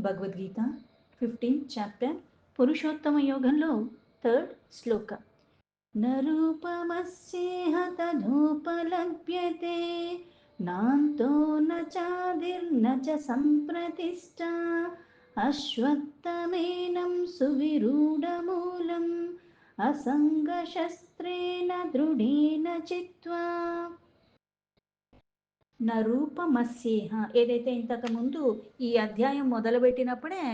Bhagavad Gita 15th chapter Purushottama యోగంలో 3rd శ్లోక. నరూపమస్యేహ తథోపలభ్యతే నాంతో న చాదిర్న చ సంప్రతిష్ఠా అశ్వత్థమేనం సువిరూఢమూలం అసంగశస్త్రేణ దృఢేన చిత్వా. నరూపమస్యేహ, ఏదైతే ఇంతకుముందు ఈ అధ్యాయం మొదలుపెట్టినప్పుడే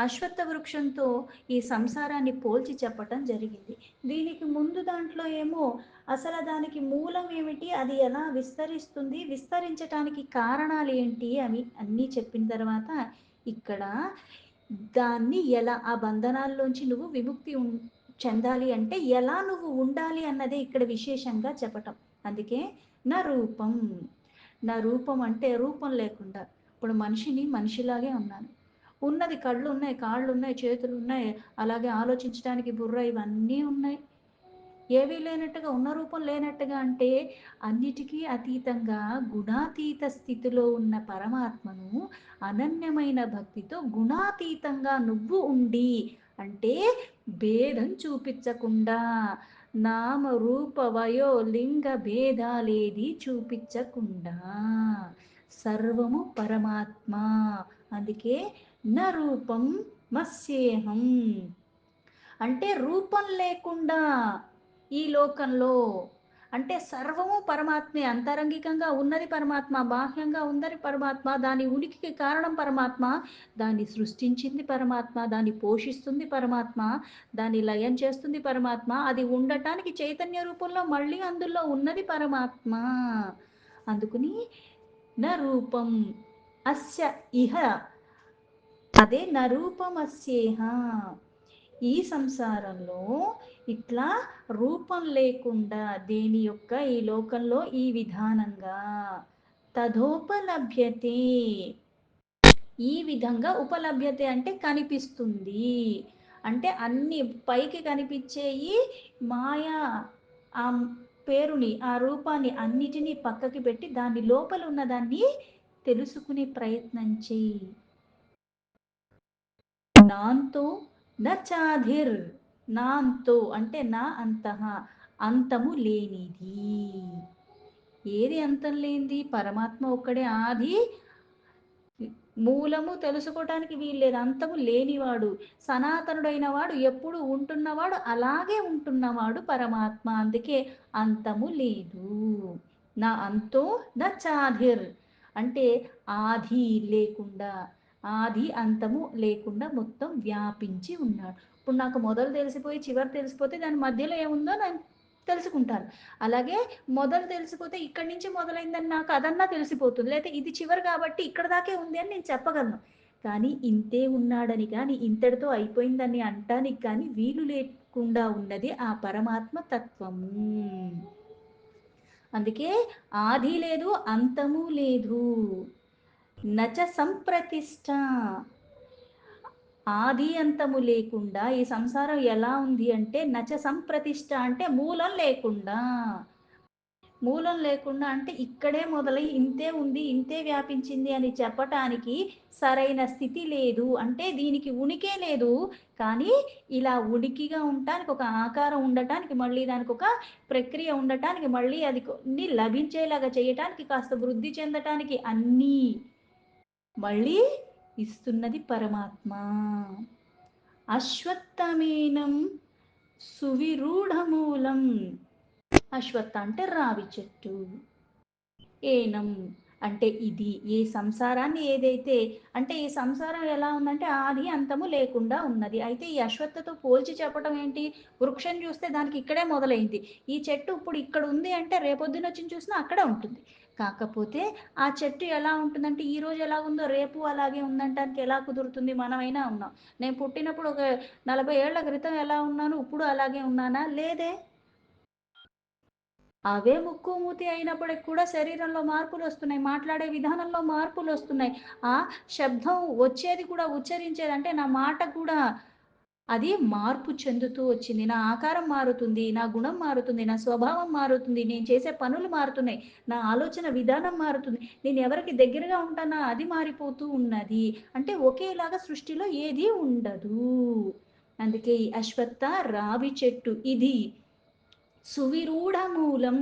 అశ్వత్థ వృక్షంతో ఈ సంసారాన్ని పోల్చి చెప్పటం జరిగింది. దీనికి ముందు దాంట్లో ఏమో అసలు దానికి మూలం ఏమిటి, అది ఎలా విస్తరిస్తుంది, విస్తరించటానికి కారణాలు ఏంటి అని అన్నీ చెప్పిన తర్వాత ఇక్కడ దాన్ని ఎలా ఆ బంధనాల్లోంచి నువ్వు విముక్తి చెందాలి అంటే ఎలా నువ్వు ఉండాలి అన్నదే ఇక్కడ విశేషంగా చెప్పటం. అందుకే నా రూపం, నా రూపం అంటే రూపం లేకుండా. ఇప్పుడు మనిషిని మనిషిలాగే ఉన్నాను, ఉన్నది కళ్ళు ఉన్నాయి, కాళ్ళు ఉన్నాయి, చేతులు ఉన్నాయి, అలాగే ఆలోచించడానికి బుర్ర ఇవన్నీ ఉన్నాయి. ఏవీ లేనట్టుగా, ఉన్న రూపం లేనట్టుగా అంటే అన్నిటికీ అతీతంగా గుణాతీత స్థితిలో ఉన్న పరమాత్మను అనన్యమైన భక్తితో గుణాతీతంగా నువ్వు ఉండి అంటే భేదం చూపించకుండా, నామ రూప వయో లింగ భేదాలేది చూపించకుండా సర్వము పరమాత్మ. అందుకే న రూపం మస్యేహం అంటే రూపం లేకుండా ఈ లోకంలో, అంటే సర్వము పరమాత్మే, అంతరంగికంగా ఉన్నది పరమాత్మ, బాహ్యంగా ఉన్నది పరమాత్మ, దాని ఉనికికి కారణం పరమాత్మ, దాన్ని సృష్టించింది పరమాత్మ, దాన్ని పోషిస్తుంది పరమాత్మ, దాన్ని లయం చేస్తుంది పరమాత్మ, అది ఉండటానికి చైతన్య రూపంలో మళ్ళీ అందులో ఉన్నది పరమాత్మ. అందుకుని న రూపం అస్య ఇహ, అదే నరూపమస్యేహ, ఈ సంసారంలో ఇట్లా రూపం లేకుండా దేని యొక్క ఈ లోకంలో ఈ విధానంగా తథోపలభ్యతే, ఈ విధంగా ఉపలభ్యతే అంటే కనిపిస్తుంది. అంటే అన్ని పైకి కనిపించేయి మాయా, ఆ పేరుని ఆ రూపాన్ని అన్నిటినీ పక్కకి పెట్టి దాని లోపల ఉన్నదాన్ని తెలుసుకునే ప్రయత్నం చేయి. నాంతో నచాధిర్, నాంతో అంటే నా అంతః, అంతము లేనిది. ఏది అంతం లేనిది? పరమాత్మ ఒక్కడే ఆది మూలము, తెలుసుకోవటానికి వీల్లేదు, అంతము లేనివాడు, సనాతనుడైన వాడు, ఎప్పుడు ఉంటున్నవాడు, అలాగే ఉంటున్నవాడు పరమాత్మ. అందుకే అంతము లేదు. నా అంతో నచాధిర్ అంటే ఆది లేకుండా, ఆది అంతము లేకుండా మొత్తం వ్యాపించి ఉన్నాడు. ఇప్పుడు నాకు మొదలు తెలిసిపోయి చివరి తెలిసిపోతే దాని మధ్యలో ఏముందో నేను తెలుసుకుంటాను. అలాగే మొదలు తెలిసిపోతే ఇక్కడి నుంచి మొదలైందని నాకు అదన్నా తెలిసిపోతుంది. లేకపోతే ఇది చివరి కాబట్టి ఇక్కడ దాకే ఉంది అని నేను చెప్పగలను. కానీ ఇంతే ఉన్నాడని కానీ, ఇంతటితో అయిపోయిందని అంటానికి కానీ వీలు లేకుండా ఉన్నది ఆ పరమాత్మ తత్వము. అందుకే ఆది లేదు, అంతము లేదు. నచ సంప్రతిష్ట, ఆది అంతము లేకుండా ఈ సంసారం ఎలా ఉంది అంటే నచ సంప్రతిష్ట అంటే మూలం లేకుండా. మూలం లేకుండా అంటే ఇక్కడే మొదలై ఇంతే ఉంది, ఇంతే వ్యాపించింది అని చెప్పటానికి సరైన స్థితి లేదు. అంటే దీనికి ఉనికే లేదు, కానీ ఇలా ఉనికిగా ఉండటానికి ఒక ఆకారం ఉండటానికి, మళ్ళీ దానికి ఒక ప్రక్రియ ఉండటానికి, మళ్ళీ అది కొన్ని లభించేలాగా చేయటానికి, కాస్త వృద్ధి చెందటానికి అన్నీ మళ్ళీ ఇస్తున్నది పరమాత్మ. అశ్వత్థమేనం సువిరూఢమూలం, అశ్వత్థ అంటే రావి చెట్టు, ఏనం అంటే ఇది, ఈ సంసారాన్ని ఏదైతే, అంటే ఈ సంసారం ఎలా ఉందంటే ఆది అంతము లేకుండా ఉన్నది. అయితే ఈ అశ్వత్థతో పోల్చి చెప్పడం ఏంటి? వృక్షం చూస్తే దానికి ఇక్కడే మొదలైంది, ఈ చెట్టు ఇప్పుడు ఇక్కడ ఉంది అంటే రేపొద్దున వచ్చి చూసినా అక్కడే ఉంటుంది. కాకపోతే ఆ చెట్టు ఎలా ఉంటుందంటే ఈ రోజు ఎలా ఉందో రేపు అలాగే ఉందంటానికి ఎలా కుదురుతుంది? మనమైనా ఉన్నాం. నేను పుట్టినప్పుడు ఒక 40 ఏళ్ల క్రితం ఎలా ఉన్నాను, ఇప్పుడు అలాగే ఉన్నానా? లేదే. అవే ముక్కు మూతి అయినప్పటికి కూడా శరీరంలో మార్పులు వస్తున్నాయి, మాట్లాడే విధానంలో మార్పులు వస్తున్నాయి, ఆ శబ్దం వచ్చేది కూడా, ఉచ్చరించేది అంటే నా మాట కూడా అది మార్పు చెందుతూ వచ్చింది. నా ఆకారం మారుతుంది, నా గుణం మారుతుంది, నా స్వభావం మారుతుంది, నేను చేసే పనులు మారుతున్నాయి, నా ఆలోచన విధానం మారుతుంది. నేను ఎవరికి దగ్గరగా ఉంటానో అది మారిపోతూ ఉన్నది. అంటే ఒకేలాగా సృష్టిలో ఏదీ ఉండదు. అందుకే ఈ అశ్వత్థ రావి చెట్టు ఇది. సువిరూఢ మూలం.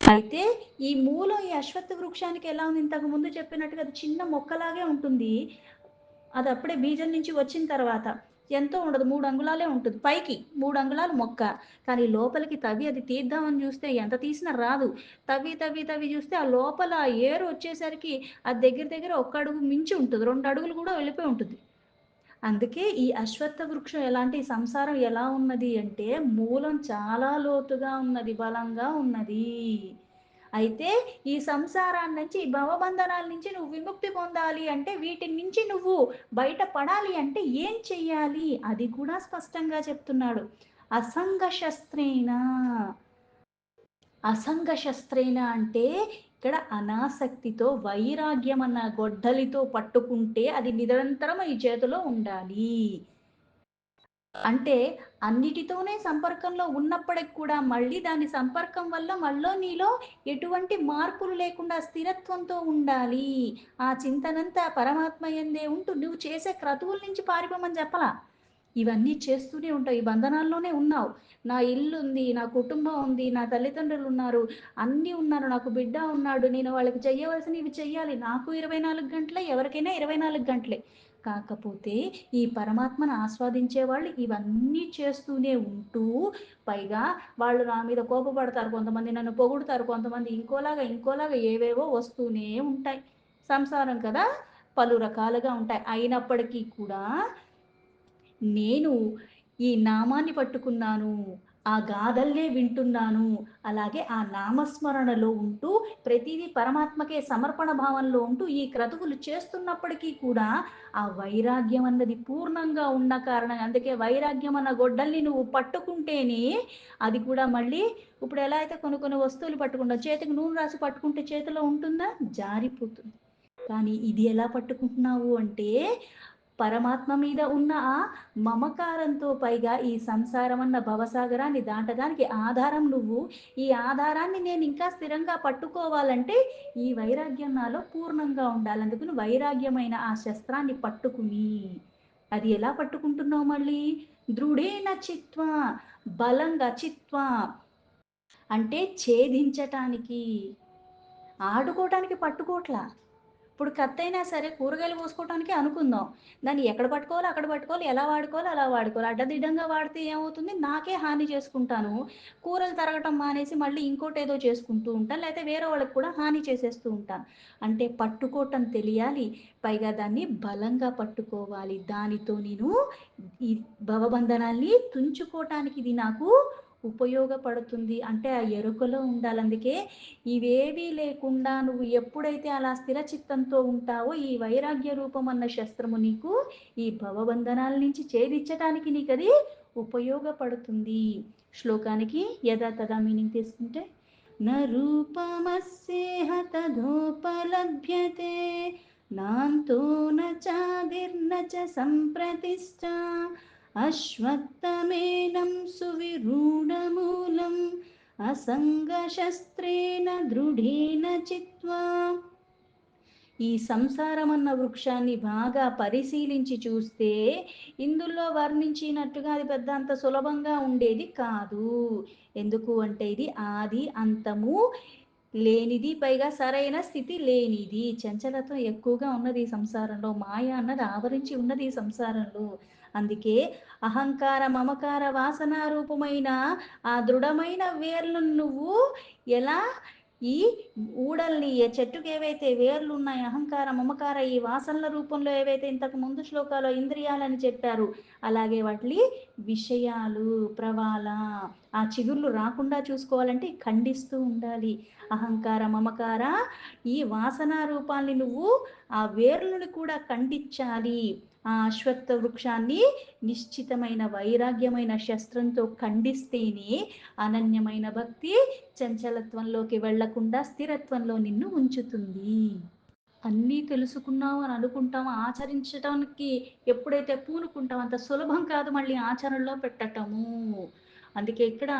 అయితే ఈ మూలం ఈ అశ్వత్థ వృక్షానికి ఎలా ఉంది? ఇంతకు ముందు చెప్పినట్టుగా అది చిన్న మొక్కలాగే ఉంటుంది. అది అప్పుడే బీజం నుంచి వచ్చిన తర్వాత ఎంతో ఉండదు. 3 అంగుళాలే ఉంటుంది. పైకి 3 అంగుళాలు మొక్క. కానీ లోపలికి తవ్వి అది తీద్దామని చూస్తే ఎంత తీసినా రాదు. తవ్వి, తవ్వి, తవ్వి చూస్తే ఆ లోపల ఏరు వచ్చేసరికి అది దగ్గర దగ్గర ఒక్క అడుగు మించి ఉంటుంది. 2 అడుగులు కూడా వెళ్ళిపోయి ఉంటుంది. అందుకే ఈ అశ్వత్థ వృక్షం ఎలాంటి సంసారం ఎలా ఉన్నది అంటే మూలం చాలా లోతుగా ఉన్నది, బలంగా ఉన్నది. అయితే ఈ సంసారాన్ని నుంచి, ఈ భవబంధనాల నుంచి నువ్వు విముక్తి పొందాలి అంటే, వీటి నుంచి నువ్వు బయట పడాలి అంటే ఏం చెయ్యాలి? అది కూడా స్పష్టంగా చెప్తున్నాడు. అసంగ శస్త్రేణ. అసంగ శస్త్రేణ అంటే ఇక్కడ అనాసక్తితో వైరాగ్యం అన్న గొడ్డలితో పట్టుకుంటే అది నిరంతరం ఈ చేతిలో ఉండాలి. అంటే అన్నిటితోనే సంపర్కంలో ఉన్నప్పటికి కూడా మళ్ళీ దాని సంపర్కం వల్ల నీలో ఎటువంటి మార్పులు లేకుండా స్థిరత్వంతో ఉండాలి. ఆ చింతనంతా పరమాత్మ యందే ఉంటూ నువ్వు చేసే క్రతువుల నుంచి పారిపోమని చెప్పలా. ఇవన్నీ చేస్తూనే ఉంటావు. ఈ బంధనాల్లోనే ఉన్నావు. నా ఇల్లుంది, నా కుటుంబం ఉంది, నా తల్లిదండ్రులున్నారు, అన్నీ ఉన్నారు, నాకు బిడ్డ ఉన్నాడు. నేను వాళ్ళకి చెయ్యవలసినవి చెయ్యాలి. నాకు 24 గంటలే, ఎవరికైనా 24 గంటలే. కాకపోతే ఈ పరమాత్మను ఆస్వాదించే వాళ్ళు ఇవన్నీ చేస్తూనే ఉంటూ, పైగా వాళ్ళు నా మీద కోపపడతారు. కొంతమంది నన్ను పొగుడుతారు. కొంతమంది ఇంకోలాగా, ఇంకోలాగా ఏవేవో వస్తూనే ఉంటాయి. సంసారం కదా! పలు రకాలుగా ఉంటాయి. అయినప్పటికీ కూడా నేను ఈ నామాన్ని పట్టుకున్నాను. ఆ గాథల్నే వింటున్నాను. అలాగే ఆ నామస్మరణలో ఉంటూ ప్రతీదీ పరమాత్మకే సమర్పణ భావంలో ఉంటూ ఈ క్రతువులు చేస్తున్నప్పటికీ కూడా ఆ వైరాగ్యం అన్నది పూర్ణంగా ఉన్న కారణంగా అందుకే వైరాగ్యం అన్న గొడ్డల్ని నువ్వు పట్టుకుంటేనే అది కూడా మళ్ళీ ఇప్పుడు ఎలా అయితే కొన్ని కొన్ని వస్తువులు పట్టుకుంటావు. చేతికి నూనె రాసి పట్టుకుంటే చేతిలో ఉంటుందా? జారిపోతుంది. కానీ ఇది ఎలా పట్టుకుంటున్నావు అంటే పరమాత్మ మీద ఉన్న ఆ మమకారంతో పైగా ఈ సంసారం అన్న భవసాగరాన్ని దాటడానికి ఆధారం నువ్వు. ఈ ఆధారాన్ని నేను ఇంకా స్థిరంగా పట్టుకోవాలంటే ఈ వైరాగ్యం నాలో పూర్ణంగా ఉండాలి. అందుకని వైరాగ్యమైన ఆ శస్త్రాన్ని పట్టుకుని అది ఎలా పట్టుకుంటున్నావు మళ్ళీ? దృఢేన చిత్వా, బలంగా చిత్వా అంటే ఛేదించటానికి, ఆడుకోవటానికి పట్టుకోవట్లా. ఇప్పుడు కత్తయినా సరే కూరగాయలు కోసుకోవటానికే అనుకుందాం. దాన్ని ఎక్కడ పట్టుకోవాలో అక్కడ పట్టుకోవాలి. ఎలా వాడుకోవాలో అలా వాడుకోవాలి. అడ్డదిడ్డంగా వాడితే ఏమవుతుంది? నాకే హాని చేసుకుంటాను. కూరలు తరగటం మానేసి మళ్ళీ ఇంకోటేదో చేసుకుంటూ ఉంటాను. లేతే వేరే వాళ్ళకి కూడా హాని చేసేస్తూ ఉంటాను. అంటే పట్టుకోవటం తెలియాలి. పైగా దాన్ని బలంగా పట్టుకోవాలి. దానితో నేను ఈ భవబంధనాల్ని తుంచుకోవటానికి ఇది నాకు ఉపయోగపడుతుంది. అంటే ఆ ఎరుకలో ఉండాలి. అందుకే ఇవేవీ లేకుండా నువ్వు ఎప్పుడైతే అలా స్థిర చిత్తంతో ఉంటావో ఈ వైరాగ్య రూపం అన్న శస్త్రము నీకు ఈ భవబంధనాల నుంచి ఛేదించటానికి నీకది ఉపయోగపడుతుంది. శ్లోకానికి యథా తథా మీనింగ్ తీసుకుంటే న రూపమస్యేహ తథోపలభ్యతే నాంతో న చాదిర్న చ సంప్రతిష్ఠా అశ్వత్థమేనం సువిరూఢమూలం అసంగశస్త్రేణ దృఢేన చిత్వా. ఈ సంసారం అన్న వృక్షాన్ని బాగా పరిశీలించి చూస్తే ఇందులో వర్ణించినట్టుగా అది పెద్ద అంత సులభంగా ఉండేది కాదు. ఎందుకు అంటే ఇది ఆది అంతము లేనిది, పైగా సరైన స్థితి లేనిది. చంచలత్వం ఎక్కువగా ఉన్నది ఈ సంసారంలో. మాయ అన్నది ఆవరించి ఉన్నది ఈ సంసారంలో. అందుకే అహంకార మమకార వాసన రూపమైన ఆ దృఢమైన వేర్లను నువ్వు ఎలా ఈ ఊడల్ని ఏ చెట్టుకి ఏవైతే వేర్లు ఉన్నాయి అహంకార మమకార ఈ వాసనల రూపంలో ఏవైతే ఇంతకు ముందు శ్లోకాల్లో ఇంద్రియాలని చెప్పారు అలాగే వాటి విషయాలు ప్రవాల ఆ చిగుర్లు రాకుండా చూసుకోవాలంటే ఖండిస్తూ ఉండాలి. అహంకార మమకార ఈ వాసన రూపాల్ని నువ్వు ఆ వేర్లను కూడా ఖండించాలి. ఆ అశ్వత్థ వృక్షాన్ని నిశ్చితమైన వైరాగ్యమైన శస్త్రంతో ఖండిస్తేనే అనన్యమైన భక్తి చంచలత్వంలోకి వెళ్లకుండా స్థిరత్వంలో నిన్ను ఉంచుతుంది. అన్నీ తెలుసుకున్నాం అని అనుకుంటాం. ఆచరించటానికి ఎప్పుడైతే పూనుకుంటామో అంత సులభం కాదు మళ్ళీ ఆచరణలో పెట్టటము. అందుకే ఇక్కడ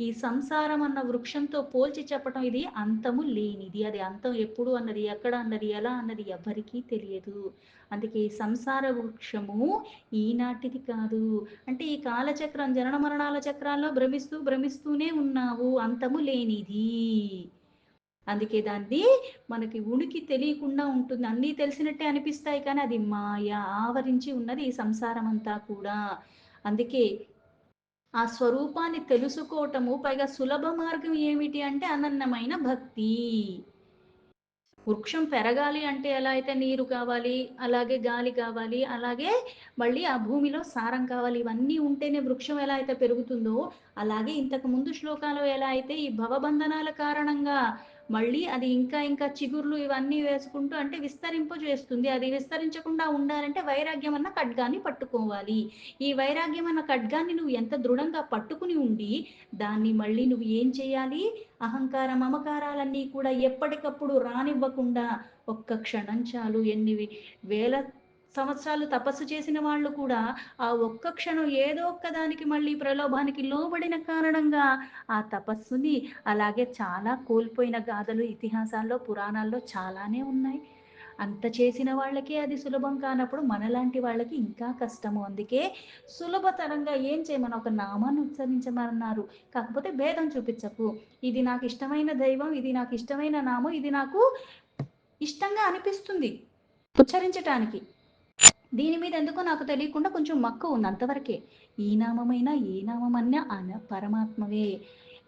ఈ సంసారం అన్న వృక్షంతో పోల్చి చెప్పటం ఇది అంతము లేనిది. అది అంతం ఎప్పుడు అన్నది, ఎక్కడ అన్నది, ఎలా అన్నది ఎవ్వరికీ తెలియదు. అందుకే ఈ సంసార వృక్షము ఈనాటిది కాదు. అంటే ఈ కాలచక్రం జనన మరణాల చక్రాల్లో భ్రమిస్తూనే ఉన్నావు. అంతము లేనిది. అందుకే దాన్ని మనకి ఉనికి తెలియకుండా ఉంటుంది. అన్నీ తెలిసినట్టే అనిపిస్తాయి కానీ అది మాయ ఆవరించి ఉన్నది ఈ సంసారం అంతా కూడా. అందుకే ఆ స్వరూపాన్ని తెలుసుకోవటము పైగా సులభ మార్గం ఏమిటి అంటే అనన్యమైన భక్తి. వృక్షం పెరగాలి అంటే ఎలా అయితే నీరు కావాలి, అలాగే గాలి కావాలి, అలాగే మళ్ళీ ఆ భూమిలో సారం కావాలి. ఇవన్నీ ఉంటేనే వృక్షం ఎలా అయితే పెరుగుతుందో, అలాగే ఇంతకు ముందు శ్లోకాలు ఎలా అయితే ఈ భవబంధనాల కారణంగా మళ్ళీ అది ఇంకా ఇంకా చిగుర్లు ఇవన్నీ వేసుకుంటూ అంటే విస్తరింపజేస్తుంది. అది విస్తరించకుండా ఉండాలంటే వైరాగ్యం అన్న ఖడ్గాన్ని పట్టుకోవాలి. ఈ వైరాగ్యం అన్న ఖడ్గాన్ని నువ్వు ఎంత దృఢంగా పట్టుకుని ఉండి, దాన్ని మళ్ళీ నువ్వు ఏం చేయాలి? అహంకార మమకారాలన్నీ కూడా ఎప్పటికప్పుడు రానివ్వకుండా ఒక్క క్షణం చాలు. ఎన్ని వేల సంవత్సరాలు తపస్సు చేసిన వాళ్ళు కూడా ఆ ఒక్క క్షణం ఏదో ఒక్కదానికి మళ్ళీ ప్రలోభానికి లోబడిన కారణంగా ఆ తపస్సుని అలాగే చాలా కోల్పోయిన గాథలు ఇతిహాసాల్లో పురాణాల్లో చాలానే ఉన్నాయి. అంత చేసిన వాళ్ళకే అది సులభం కానప్పుడు మనలాంటి వాళ్ళకి ఇంకా కష్టము. అందుకే సులభతరంగా ఏం చేయమని ఒక నామాన్ని ఉచ్చరించమన్నారు. కాకపోతే భేదం చూపించకు. ఇది నాకు ఇష్టమైన దైవం, ఇది నాకు ఇష్టమైన నామం, ఇది నాకు ఇష్టంగా అనిపిస్తుంది ఉచ్చరించటానికి. దీని మీద ఎందుకో నాకు తెలియకుండా కొంచెం మక్కువ ఉంది అంతవరకే. ఈ నామమైనా ఏ నామమన్నా పరమాత్మవే.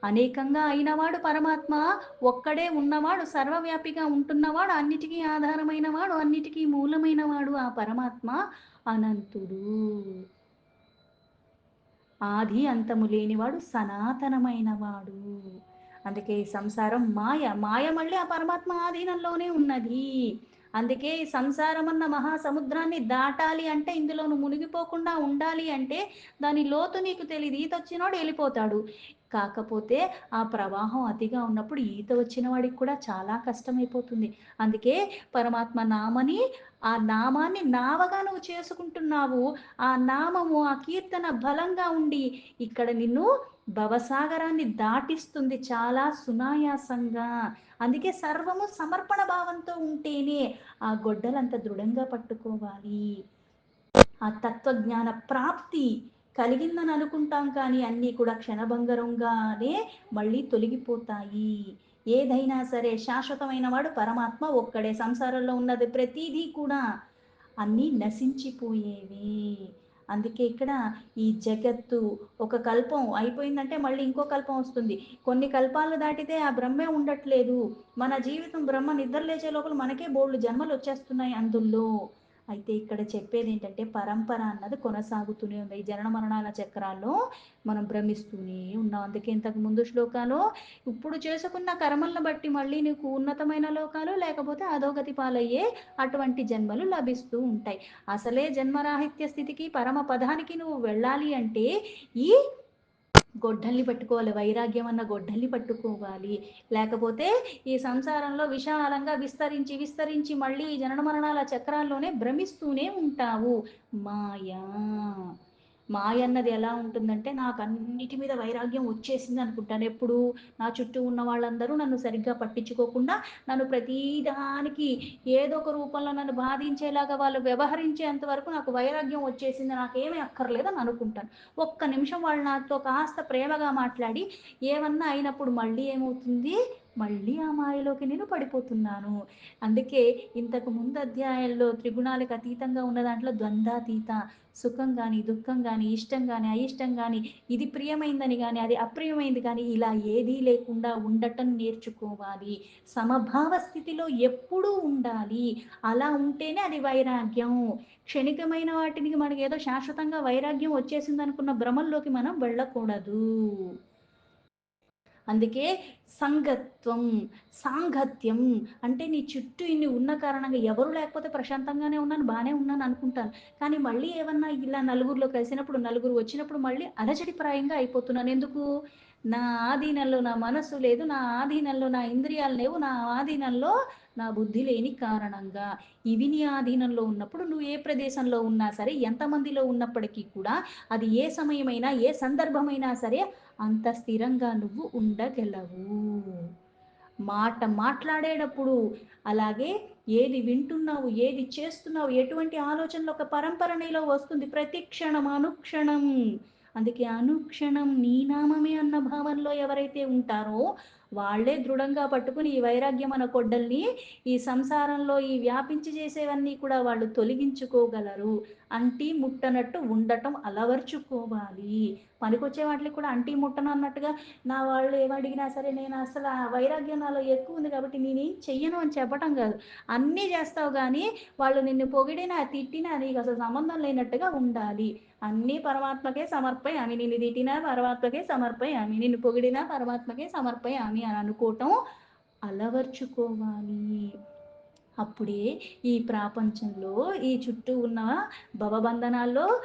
అనేకంగా అయినవాడు పరమాత్మ, ఒక్కడే ఉన్నవాడు, సర్వవ్యాపిగా ఉంటున్నవాడు, అన్నిటికీ ఆధారమైన వాడు, అన్నిటికీ మూలమైన వాడు ఆ పరమాత్మ అనంతుడు. ఆది అంతము లేనివాడు సనాతనమైన వాడు. అందుకే ఈ సంసారం మాయ. మాయ మళ్ళీ ఆ పరమాత్మ ఆధీనంలోనే ఉన్నది. అందుకే ఈ సంసారం అన్న మహాసముద్రాన్ని దాటాలి అంటే, ఇందులో నువ్వు మునిగిపోకుండా ఉండాలి అంటే దాని లోతు నీకు తెలియదు. ఈత వచ్చినోడు వెళ్ళిపోతాడు. కాకపోతే ఆ ప్రవాహం అతిగా ఉన్నప్పుడు ఈత వచ్చిన వాడికి కూడా చాలా కష్టమైపోతుంది. అందుకే పరమాత్మ నామని, ఆ నామాన్ని నావగా నువ్వు చేసుకుంటున్నావు. ఆ నామము, ఆ కీర్తన బలంగా ఉండి ఇక్కడ నిన్ను భవసాగరాన్ని దాటిస్తుంది చాలా సునాయాసంగా. అందుకే సర్వము సమర్పణ భావంతో ఉంటేనే ఆ గొడ్డలంత దృఢంగా పట్టుకోవాలి. ఆ తత్వజ్ఞాన ప్రాప్తి కలిగిందని అనుకుంటాం కానీ అన్నీ కూడా క్షణభంగరంగానే మళ్ళీ తొలగిపోతాయి. ఏదైనా సరే శాశ్వతమైన వాడు పరమాత్మ ఒక్కడే. సంసారంలో ఉన్నది ప్రతిదీ కూడా అన్నీ నశించిపోయేవి. అందుకే ఇక్కడ ఈ జగత్తు ఒక కల్పం అయిపోయిందంటే మళ్ళీ ఇంకో కల్పం వస్తుంది. కొన్ని కల్పాలు దాటితే ఆ బ్రహ్మే ఉండట్లేదు. మన జీవితం బ్రహ్మ నిద్ర లేచే లోపల మనకే బోల్డు జన్మలు వచ్చేస్తున్నాయి అందులో. అయితే ఇక్కడ చెప్పేది ఏంటంటే పరంపర అన్నది కొనసాగుతూనే ఉంది. ఈ జనన మరణాల చక్రాల్లో మనం భ్రమిస్తూనే ఉన్నాం. అందుకే ఇంతకు ముందు శ్లోకాలు ఇప్పుడు చేసుకున్న కర్మలను బట్టి మళ్ళీ నీకు ఉన్నతమైన లోకాలు లేకపోతే అధోగతి పాలయ్యే అటువంటి జన్మలు లభిస్తూ ఉంటాయి. అసలే జన్మరాహిత్య స్థితికి పరమ పదానికి నువ్వు వెళ్ళాలి అంటే ఈ గొడ్డల్ని పట్టుకోవాలి. వైరాగ్యం అన్న గొడ్డల్ని పట్టుకోవాలి. లేకపోతే ఈ సంసారంలో విశాలంగా విస్తరించి విస్తరించి మళ్ళీ ఈ జనన మరణాల చక్రాల్లోనే భ్రమిస్తూనే ఉంటావు. మాయా మాయ అన్నది ఎలా ఉంటుందంటే నాకు అన్నిటి మీద వైరాగ్యం వచ్చేసింది అనుకుంటాను. ఎప్పుడు నా చుట్టూ ఉన్న వాళ్ళందరూ నన్ను సరిగ్గా పట్టించుకోకుండా నన్ను ప్రతిదానికి ఏదో ఒక రూపంలో నన్ను బాధించేలాగా వాళ్ళు వ్యవహరించేంత వరకు నాకు వైరాగ్యం వచ్చేసింది, నాకేమీ అక్కర్లేదు అని అనుకుంటాను. ఒక్క నిమిషం వాళ్ళు నాతో కాస్త ప్రేమగా మాట్లాడి ఏమన్నా అయినప్పుడు మళ్ళీ ఏమవుతుంది, మళ్ళీ ఆ మాయలోకి నేను పడిపోతున్నాను. అందుకే ఇంతకు ముందు అధ్యాయంలో త్రిగుణాలకు అతీతంగా ఉన్న దాంట్లో ద్వంద్వాతీత, సుఖం కానీ దుఃఖం కానీ ఇష్టం కానీ అయిష్టం కానీ ఇది ప్రియమైందని కానీ అది అప్రియమైంది కానీ ఇలా ఏదీ లేకుండా ఉండటం నేర్చుకోవాలి. సమభావ స్థితిలో ఎప్పుడూ ఉండాలి. అలా ఉంటేనే అది వైరాగ్యం. క్షణికమైన వాటికి మనకి ఏదో శాశ్వతంగా వైరాగ్యం వచ్చేసింది అనుకున్న భ్రమల్లోకి మనం వెళ్ళకూడదు. అందుకే సంగత్వం, సాంగత్యం అంటే నీ చుట్టూ ఇన్ని ఉన్న కారణంగా ఎవరు లేకపోతే ప్రశాంతంగానే ఉన్నాను, బానే ఉన్నాను అనుకుంటాను. కానీ మళ్ళీ ఏమన్నా ఇలా నలుగురిలో కలిసినప్పుడు, నలుగురు వచ్చినప్పుడు మళ్ళీ అలజడిప్రాయంగా అయిపోతున్నాను. ఎందుకు? నా ఆధీనంలో నా మనస్సు లేదు, నా ఆధీనంలో నా ఇంద్రియాలు లేవు, నా ఆధీనంలో నా బుద్ధి లేని కారణంగా. ఇవి నీ ఆధీనంలో ఉన్నప్పుడు నువ్వు ఏ ప్రదేశంలో ఉన్నా సరే, ఎంతమందిలో ఉన్నప్పటికీ కూడా అది ఏ సమయమైనా, ఏ సందర్భమైనా సరే అంత స్థిరంగా నువ్వు ఉండగలవు. మాట మాట్లాడేటప్పుడు, అలాగే ఏది వింటున్నావు, ఏది చేస్తున్నావు, ఎటువంటి ఆలోచనలు ఒక పరంపర నీలో వస్తుంది ప్రతి క్షణం, అనుక్షణం. అందుకే అనుక్షణం నీ నామమే అన్న భావనలో ఎవరైతే ఉంటారో, వాళ్ళే దృఢంగా పట్టుకుని ఈ వైరాగ్యం అన్న కొడ్డల్ని ఈ సంసారంలో ఈ వ్యాపించి చేసేవన్నీ కూడా వాళ్ళు తొలగించుకోగలరు. అంటి ముట్టనట్టు ఉండటం అలవర్చుకోవాలి. పనికొచ్చే వాటికి కూడా అంటి ముట్టను అన్నట్టుగా నా వాళ్ళు ఏమడిగినా సరే నేను అసలు ఆ వైరాగ్యం నాలో ఎక్కువ ఉంది కాబట్టి నేనేం చెయ్యను అని చెప్పటం కాదు. అన్నీ చేస్తావు గానీ, వాళ్ళు నిన్ను పొగిడినా, తిట్టినా నీకసలు సంబంధం లేనట్టుగా ఉండాలి. అన్నీ పరమాత్మకే సమర్పయామి. నిన్ను తిట్టినా పరమాత్మకే సమర్పయామి. నిన్ను పొగిడినా పరమాత్మకే సమర్పయామి అని అనుకోవటం అలవర్చుకోవాలి. అప్పుడే ఈ ప్రాపంచంలో, ఈ చుట్టూ ఉన్న భవబంధనాల్లో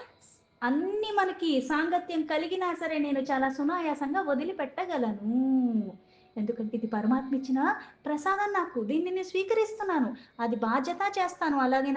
అన్నీ మనకి సాంగత్యం కలిగినా సరే నేను చాలా సునాయాసంగా వదిలిపెట్టగలను. ఎందుకంటే ఇది పరమాత్మ ఇచ్చిన ప్రసాదం నాకు. దీన్ని నేను స్వీకరిస్తున్నాను. అది బాధ్యత చేస్తాను. అలాగే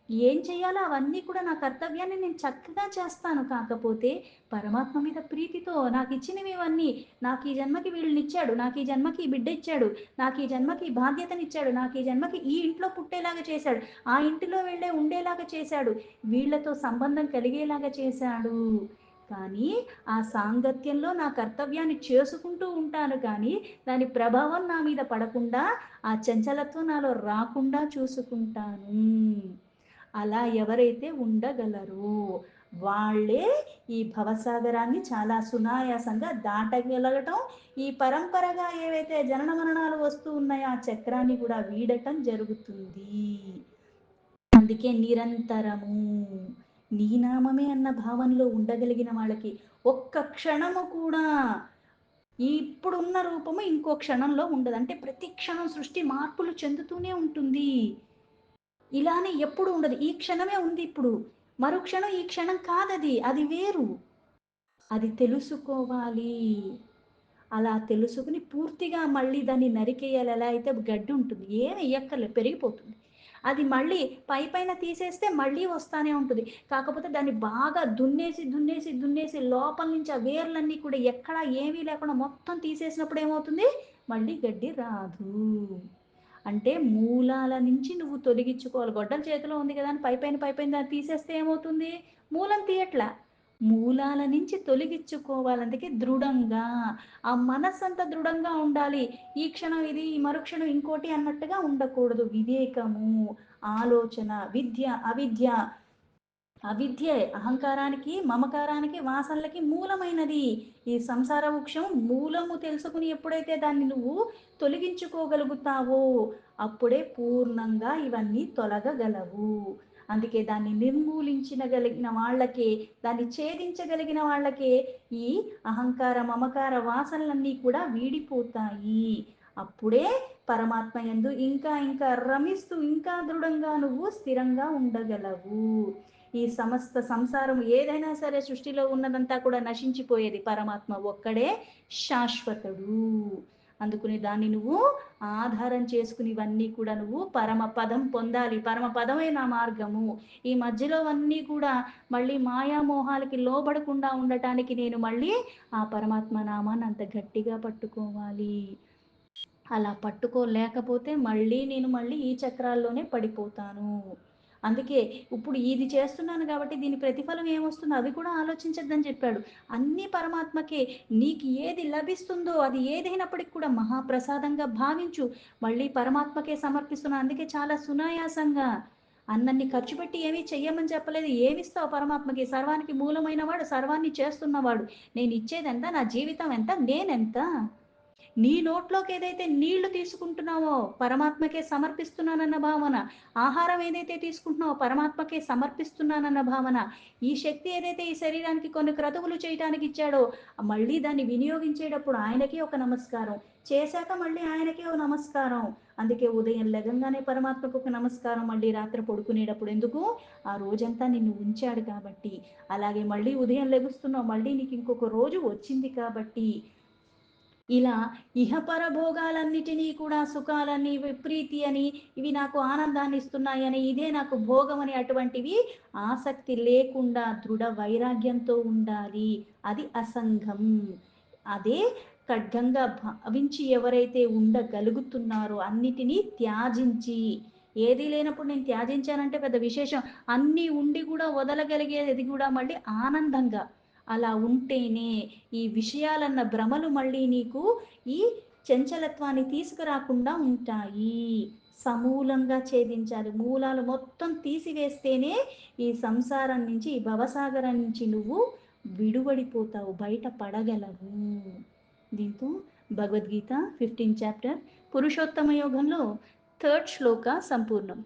ఏం చేయాలో అవన్నీ కూడా నా కర్తవ్యాన్ని నేను చక్కగా చేస్తాను. కాకపోతే పరమాత్మ మీద ప్రీతితో నాకిచ్చినవి ఇవన్నీ, నాకు ఈ జన్మకి వీళ్ళనిచ్చాడు, నాకు ఈ జన్మకి ఈ బిడ్డ ఇచ్చాడు, నాకు ఈ జన్మకి ఈ బాధ్యతనిచ్చాడు, నాకు ఈ జన్మకి ఈ ఇంట్లో పుట్టేలాగా చేశాడు, ఆ ఇంటిలో వీళ్ళే ఉండేలాగా చేశాడు, వీళ్ళతో సంబంధం కలిగేలాగా చేశాడు. కానీ ఆ సాంగత్యంలో నా కర్తవ్యాన్ని చేసుకుంటూ ఉంటాను కానీ, దాని ప్రభావం నా మీద పడకుండా, ఆ చంచలత్వం నాలో రాకుండా చూసుకుంటాను. అలా ఎవరైతే ఉండగలరో, వాళ్ళే ఈ భవసాగరాన్ని చాలా సునాయాసంగా దాటగలగటం, ఈ పరంపరగా ఏవైతే జనన మరణాలు వస్తూ ఉన్నాయో, ఆ చక్రాన్ని కూడా వీడటం జరుగుతుంది. అందుకే నిరంతరము నీ నామమే అన్న భావనలో ఉండగలిగిన వాళ్ళకి ఒక్క క్షణము కూడా ఇప్పుడున్న రూపము ఇంకో క్షణంలో ఉండదు. అంటే ప్రతి క్షణం సృష్టి మార్పులు చెందుతూనే ఉంటుంది. ఇలానే ఎప్పుడు ఉండదు. ఈ క్షణమే ఉంది ఇప్పుడు. మరుక్షణం ఈ క్షణం కాదది. అది వేరు. అది తెలుసుకోవాలి. అలా తెలుసుకుని పూర్తిగా మళ్ళీ దాన్ని నరికేయాలి. ఎలా అయితే గడ్డి ఉంటుంది. ఏమి ఎయ్యక్కర్లేదు పెరిగిపోతుంది. అది మళ్ళీ పైపైన తీసేస్తే మళ్ళీ వస్తానే ఉంటుంది. కాకపోతే దాన్ని బాగా దున్నేసి లోపల నుంచి ఆ వేర్లన్నీ కూడా ఎక్కడ ఏమీ లేకుండా మొత్తం తీసేసినప్పుడు ఏమవుతుంది? మళ్ళీ గడ్డి రాదు. అంటే మూలాల నుంచి నువ్వు తొలగించుకోవాలి. గొడ్డలి చేతిలో ఉంది కదా అని పైపైన దాన్ని తీసేస్తే ఏమవుతుంది? మూలం తీయట్లా. మూలాల నుంచి తొలగించుకోవాలి. అందుకే దృఢంగా, ఆ మనస్సంతా దృఢంగా ఉండాలి. ఈ క్షణం ఇది, ఈ మరుక్షణం ఇంకోటి అన్నట్టుగా ఉండకూడదు. వివేకము, ఆలోచన, విద్య, అవిద్య. అవిద్యే అహంకారానికి, మమకారానికి, వాసనలకి మూలమైనది. ఈ సంసార వృక్షం మూలము తెలుసుకుని ఎప్పుడైతే దాన్ని నువ్వు తొలగించుకోగలుగుతావో, అప్పుడే పూర్ణంగా ఇవన్నీ తొలగగలవు. అందుకే దాన్ని నిర్మూలించగలిగిన వాళ్ళకే, దాన్ని ఛేదించగలిగిన వాళ్ళకే ఈ అహంకార, మమకార వాసనలన్నీ కూడా వీడిపోతాయి. అప్పుడే పరమాత్మ యందు ఇంకా రమిస్తూ, ఇంకా దృఢంగా నువ్వు స్థిరంగా ఉండగలవు. ఈ సమస్త సంసారం ఏదైనా సరే సృష్టిలో ఉన్నదంతా కూడా నశించిపోయేది. పరమాత్మ ఒక్కడే శాశ్వతుడు. అందుకుని దాన్ని నువ్వు ఆధారం చేసుకుని ఇవన్నీ కూడా నువ్వు పరమపదం పొందాలి. పరమపదమైన మార్గము. ఈ మధ్యలో అన్నీ కూడా మళ్ళీ మాయామోహాలకి లోబడకుండా ఉండటానికి నేను మళ్ళీ ఆ పరమాత్మ నామాన్ని అంత గట్టిగా పట్టుకోవాలి. అలా పట్టుకోలేకపోతే మళ్ళీ ఈ చక్రాల్లోనే పడిపోతాను. అందుకే ఇప్పుడు ఇది చేస్తున్నాను కాబట్టి దీని ప్రతిఫలం ఏమొస్తుందో అవి కూడా ఆలోచించొద్దని చెప్పాడు. అన్నీ పరమాత్మకే. నీకు ఏది లభిస్తుందో అది ఏదైనప్పటికి కూడా మహాప్రసాదంగా భావించు. మళ్ళీ పరమాత్మకే సమర్పిస్తున్నా. అందుకే చాలా సునాయాసంగా అన్నన్ని ఖర్చు పెట్టి ఏమీ చెయ్యమని చెప్పలేదు. ఏమిస్తావు పరమాత్మకి? సర్వానికి మూలమైన వాడు, సర్వాన్ని చేస్తున్నవాడు. నేనిచ్చేదెంత? నా జీవితం ఎంత? నేనెంత? నీ నోట్లోకి ఏదైతే నీళ్లు తీసుకుంటున్నావో పరమాత్మకే సమర్పిస్తున్నానన్న భావన, ఆహారం ఏదైతే తీసుకుంటున్నావో పరమాత్మకే సమర్పిస్తున్నానన్న భావన, ఈ శక్తి ఏదైతే ఈ శరీరానికి కొన్ని క్రతువులు చేయటానికి ఇచ్చాడో మళ్ళీ దాన్ని వినియోగించేటప్పుడు ఆయనకే ఒక నమస్కారం, చేశాక మళ్ళీ ఆయనకే ఒక నమస్కారం. అందుకే ఉదయం లెగంగానే పరమాత్మకు ఒక నమస్కారం, మళ్ళీ రాత్రి పడుకునేటప్పుడు. ఎందుకు? ఆ రోజంతా నిన్ను ఉంచాడు కాబట్టి. అలాగే మళ్ళీ ఉదయం లెగుస్తున్నావు, మళ్ళీ నీకు ఇంకొక రోజు వచ్చింది కాబట్టి ఇలా ఇహపర భోగాలన్నిటినీ కూడా సుఖాలని, ప్రీతి అని, ఇవి నాకు ఆనందాన్ని ఇస్తున్నాయని, ఇదే నాకు భోగమని అటువంటివి ఆసక్తి లేకుండా దృఢ వైరాగ్యంతో ఉండాలి. అది అసంగం. అదే ఖడ్గంగా భావించి ఎవరైతే ఉండగలుగుతున్నారో అన్నిటినీ త్యాజించి, ఏదీ లేనప్పుడు నేను త్యాజించానంటే పెద్ద విశేషం. అన్నీ ఉండి కూడా వదలగలిగేది కూడా మళ్ళీ ఆనందంగా. అలా ఉంటేనే ఈ విషయాలన్న భ్రమలు మళ్ళీ నీకు ఈ చంచలత్వాన్ని తీసుకురాకుండా ఉంటాయి. సమూలంగా ఛేదించాలి. మూలాలు మొత్తం తీసివేస్తేనే ఈ సంసారం నుంచి, ఈ భవసాగరం నుంచి నువ్వు విడువడిపోతావు. బయట పడగలవు. దీంతో భగవద్గీత 15th చాప్టర్ పురుషోత్తమ యోగంలో థర్డ్ శ్లోక సంపూర్ణం.